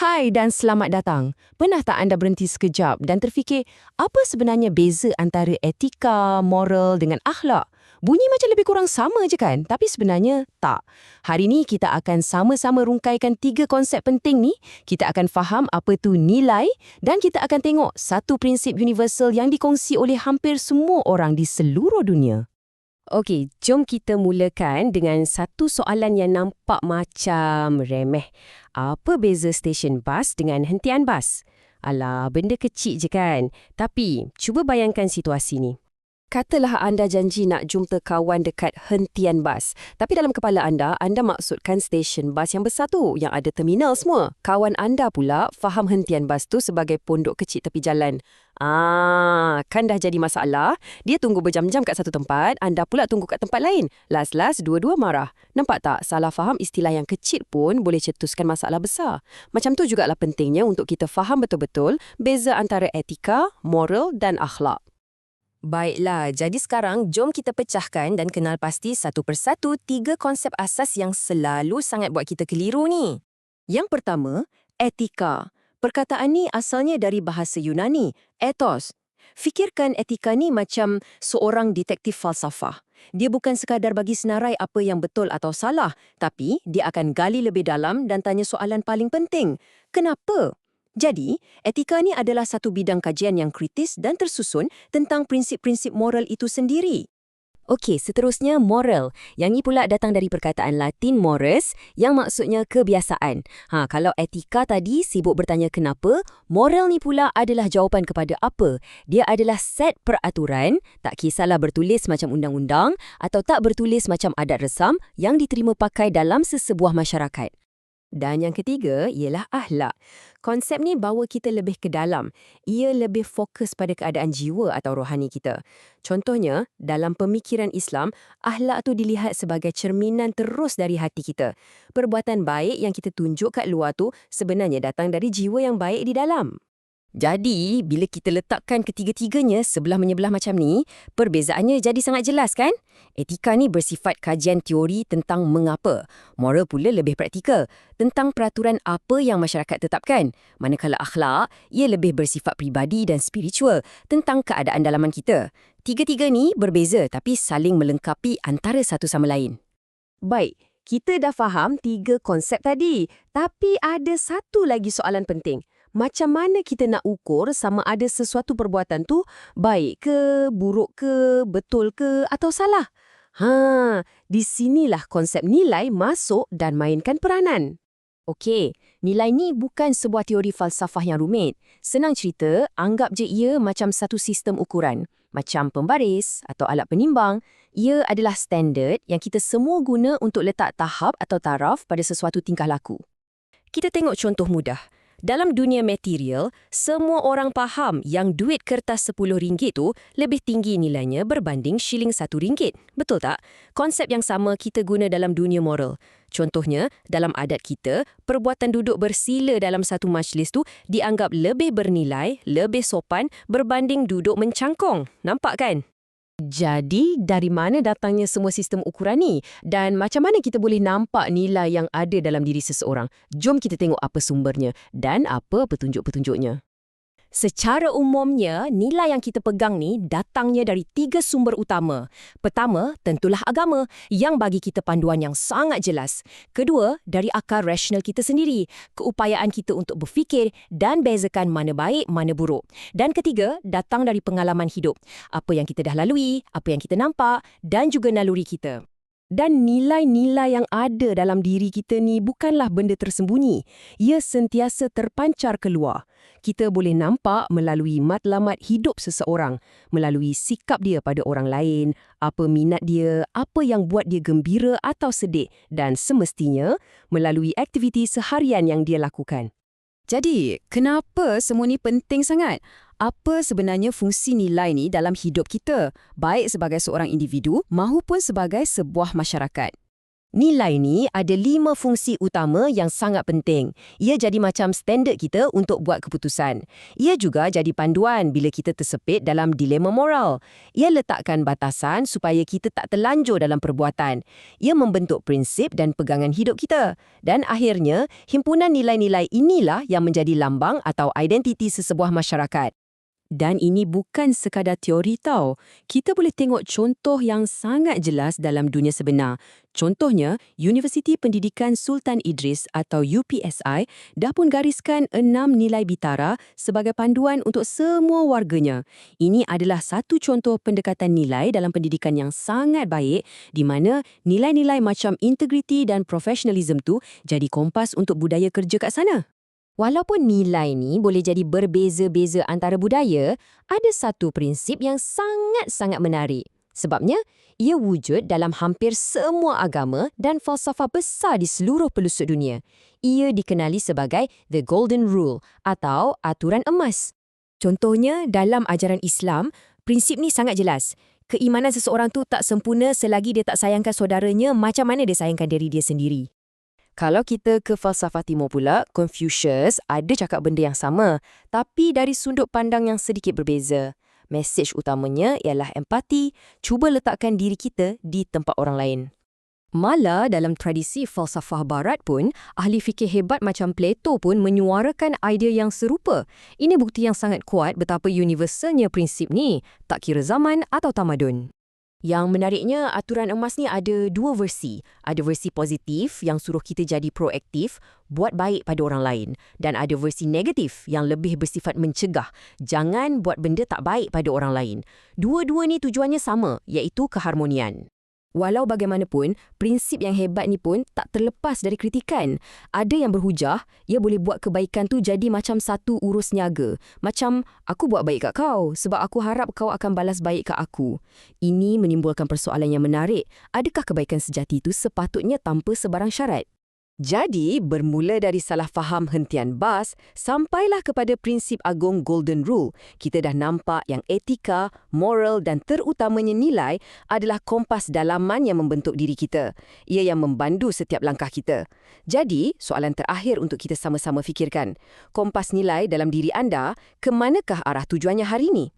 Hai dan selamat datang. Pernah tak anda berhenti sekejap dan terfikir apa sebenarnya beza antara etika, moral dengan akhlak? Bunyi macam lebih kurang sama je kan? Tapi sebenarnya tak. Hari ni kita akan sama-sama rungkaikan 3 konsep penting ni. Kita akan faham apa tu nilai dan kita akan tengok satu prinsip universal yang dikongsi oleh hampir semua orang di seluruh dunia. Okey, jom kita mulakan dengan satu soalan yang nampak macam remeh. Apa beza stesen bas dengan hentian bas? Alah, benda kecil je kan? Tapi, cuba bayangkan situasi ni. Katalah anda janji nak jumpa kawan dekat hentian bas. Tapi dalam kepala anda maksudkan stesen bas yang besar tu, yang ada terminal semua. Kawan anda pula faham hentian bas tu sebagai pondok kecil tepi jalan. Kan dah jadi masalah. Dia tunggu berjam-jam kat satu tempat, anda pula tunggu kat tempat lain. Last-last, dua-dua marah. Nampak tak? Salah faham istilah yang kecil pun boleh cetuskan masalah besar. Macam tu jugalah pentingnya untuk kita faham betul-betul beza antara etika, moral dan akhlak. Baiklah, jadi sekarang jom kita pecahkan dan kenal pasti satu persatu 3 konsep asas yang selalu sangat buat kita keliru ni. Yang pertama, etika. Perkataan ni asalnya dari bahasa Yunani, ethos. Fikirkan etika ni macam seorang detektif falsafah. Dia bukan sekadar bagi senarai apa yang betul atau salah, tapi dia akan gali lebih dalam dan tanya soalan paling penting. Kenapa? Jadi, etika ni adalah satu bidang kajian yang kritis dan tersusun tentang prinsip-prinsip moral itu sendiri. Okey, seterusnya moral. Yang ni pula datang dari perkataan Latin mores yang maksudnya kebiasaan. Kalau etika tadi sibuk bertanya kenapa, moral ni pula adalah jawapan kepada apa. Dia adalah set peraturan, tak kisahlah bertulis macam undang-undang atau tak bertulis macam adat resam yang diterima pakai dalam sesebuah masyarakat. Dan yang ketiga ialah akhlak. Konsep ni bawa kita lebih ke dalam. Ia lebih fokus pada keadaan jiwa atau rohani kita. Contohnya, dalam pemikiran Islam, akhlak tu dilihat sebagai cerminan terus dari hati kita. Perbuatan baik yang kita tunjuk kat luar tu sebenarnya datang dari jiwa yang baik di dalam. Jadi, bila kita letakkan ketiga-tiganya sebelah menyebelah macam ni, perbezaannya jadi sangat jelas kan? Etika ni bersifat kajian teori tentang mengapa. Moral pula lebih praktikal, tentang peraturan apa yang masyarakat tetapkan. Manakala akhlak, ia lebih bersifat peribadi dan spiritual, tentang keadaan dalaman kita. Tiga-tiga ni berbeza tapi saling melengkapi antara satu sama lain. Baik, kita dah faham 3 konsep tadi. Tapi ada satu lagi soalan penting. Macam mana kita nak ukur sama ada sesuatu perbuatan tu baik ke, buruk ke, betul ke atau salah? Di sinilah konsep nilai masuk dan mainkan peranan. Okey, nilai ni bukan sebuah teori falsafah yang rumit. Senang cerita, anggap je ia macam satu sistem ukuran. Macam pembaris atau alat penimbang, ia adalah standard yang kita semua guna untuk letak tahap atau taraf pada sesuatu tingkah laku. Kita tengok contoh mudah. Dalam dunia material, semua orang faham yang duit kertas RM10 tu lebih tinggi nilainya berbanding shilling RM1. Betul tak? Konsep yang sama kita guna dalam dunia moral. Contohnya, dalam adat kita, perbuatan duduk bersila dalam satu majlis tu dianggap lebih bernilai, lebih sopan berbanding duduk mencangkung. Nampak kan? Jadi, dari mana datangnya semua sistem ukuran ni? Dan macam mana kita boleh nampak nilai yang ada dalam diri seseorang? Jom kita tengok apa sumbernya dan apa petunjuk-petunjuknya. Secara umumnya, nilai yang kita pegang ni datangnya dari 3 sumber utama. Pertama, tentulah agama yang bagi kita panduan yang sangat jelas. Kedua, dari akal rasional kita sendiri, keupayaan kita untuk berfikir dan bezakan mana baik, mana buruk. Dan ketiga, datang dari pengalaman hidup. Apa yang kita dah lalui, apa yang kita nampak dan juga naluri kita. Dan nilai-nilai yang ada dalam diri kita ni bukanlah benda tersembunyi. Ia sentiasa terpancar keluar. Kita boleh nampak melalui matlamat hidup seseorang, melalui sikap dia pada orang lain, apa minat dia, apa yang buat dia gembira atau sedih, dan semestinya melalui aktiviti seharian yang dia lakukan. Jadi, kenapa semua ni penting sangat? Apa sebenarnya fungsi nilai ni dalam hidup kita, baik sebagai seorang individu maupun sebagai sebuah masyarakat? Nilai ni ada 5 fungsi utama yang sangat penting. Ia jadi macam standard kita untuk buat keputusan. Ia juga jadi panduan bila kita tersepit dalam dilema moral. Ia letakkan batasan supaya kita tak terlanjur dalam perbuatan. Ia membentuk prinsip dan pegangan hidup kita. Dan akhirnya, himpunan nilai-nilai inilah yang menjadi lambang atau identiti sesebuah masyarakat. Dan ini bukan sekadar teori tau. Kita boleh tengok contoh yang sangat jelas dalam dunia sebenar. Contohnya, Universiti Pendidikan Sultan Idris atau UPSI dah pun gariskan 6 nilai Bitara sebagai panduan untuk semua warganya. Ini adalah satu contoh pendekatan nilai dalam pendidikan yang sangat baik di mana nilai-nilai macam integriti dan profesionalism tu jadi kompas untuk budaya kerja kat sana. Walaupun nilai ni boleh jadi berbeza-beza antara budaya, ada satu prinsip yang sangat-sangat menarik. Sebabnya, ia wujud dalam hampir semua agama dan falsafah besar di seluruh pelosok dunia. Ia dikenali sebagai The Golden Rule atau aturan emas. Contohnya, dalam ajaran Islam, prinsip ni sangat jelas. Keimanan seseorang tu tak sempurna selagi dia tak sayangkan saudaranya macam mana dia sayangkan diri dia sendiri. Kalau kita ke falsafah timur pula, Confucius ada cakap benda yang sama, tapi dari sudut pandang yang sedikit berbeza. Mesej utamanya ialah empati, cuba letakkan diri kita di tempat orang lain. Malah dalam tradisi falsafah barat pun, ahli fikir hebat macam Plato pun menyuarakan idea yang serupa. Ini bukti yang sangat kuat betapa universalnya prinsip ni, tak kira zaman atau tamadun. Yang menariknya, aturan emas ni ada 2 versi. Ada versi positif yang suruh kita jadi proaktif, buat baik pada orang lain. Dan ada versi negatif yang lebih bersifat mencegah. Jangan buat benda tak baik pada orang lain. Dua-dua ni tujuannya sama, iaitu keharmonian. Walau bagaimanapun, prinsip yang hebat ni pun tak terlepas dari kritikan. Ada yang berhujah, ia boleh buat kebaikan tu jadi macam satu urus niaga. Macam, aku buat baik kat kau sebab aku harap kau akan balas baik kat aku. Ini menimbulkan persoalan yang menarik. Adakah kebaikan sejati itu sepatutnya tanpa sebarang syarat? Jadi, bermula dari salah faham hentian bas, sampailah kepada prinsip agung Golden Rule. Kita dah nampak yang etika, moral dan terutamanya nilai adalah kompas dalaman yang membentuk diri kita. Ia yang membandu setiap langkah kita. Jadi, soalan terakhir untuk kita sama-sama fikirkan. Kompas nilai dalam diri anda, ke manakah arah tujuannya hari ini?